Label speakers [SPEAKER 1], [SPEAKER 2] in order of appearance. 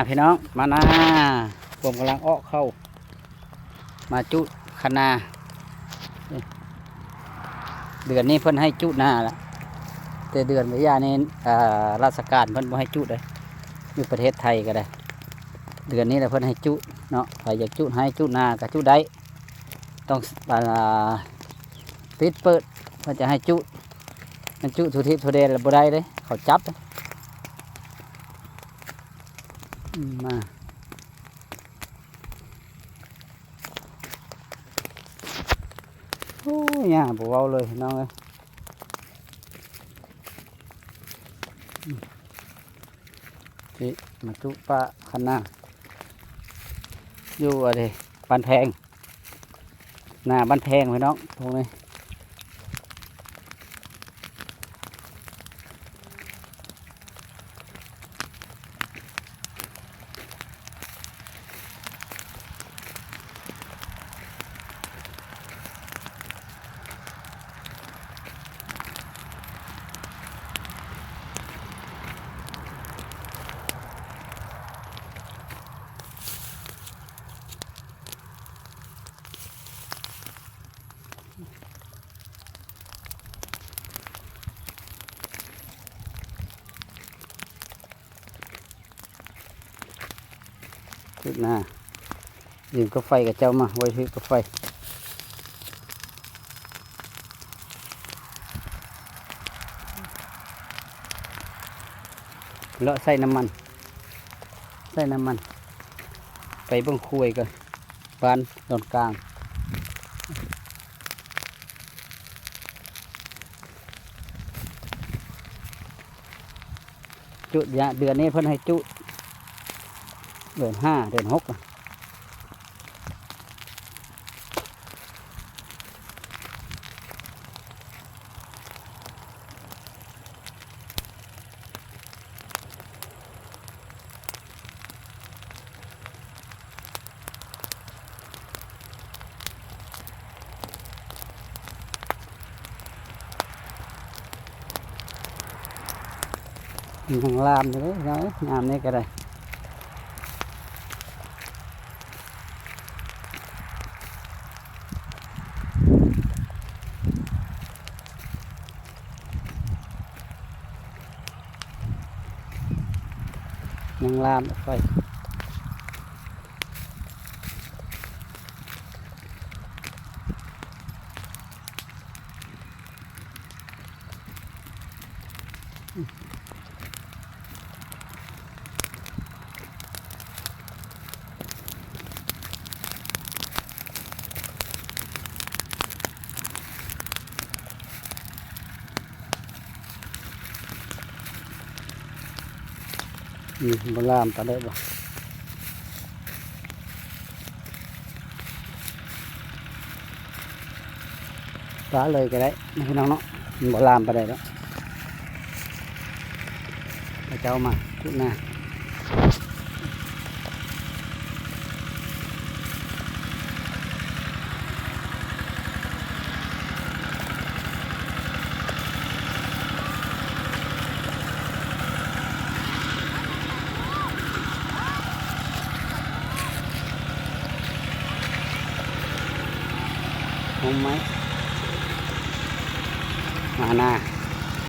[SPEAKER 1] พี่น้องมานาผมกำลังอ้อเข้ามาจุคะนาเดือนนี้เพิ่นให้จุนาละแต่เดือนวิทยานี่ราชการเพิ่นบ่ให้จุเลยอยู่ประเทศไทยก็ได้เดือนนี้แหละเพิ่นให้จุเนาะใครอยากจุให้จุนาก็จุได้ต้องปิดเปิดเพิ่นจะให้จุมันจุทุทิพย์ทุเดนบ่ได้เลยเขาจับมาโอ้ยเนี่ยบอกเอาเลยน้องเอ้ยนี่มาจุปลาคันนาอยู่อะไรบ้านแพงหน้าบ้านแพงพี่น้องตรงนี้จุดหน้ายืมกาแฟกับเจ้ามาไว้ที่กาแฟเลาะใส่น้ำมันไปเบื้องคุยกันบ้านตอนกลางจุดเดือนนี้เพิ่นให้จุเดือน5 เดือน 6ยังลามเลยนะงามนี่ก็ได้ยังลามไปบลามปลาได้บ่ปลาเลยก็ได้พี่น้องเนาะบลามปลาได้แล้วเจ้ามาจุดหน้าหงไหมมาหน้า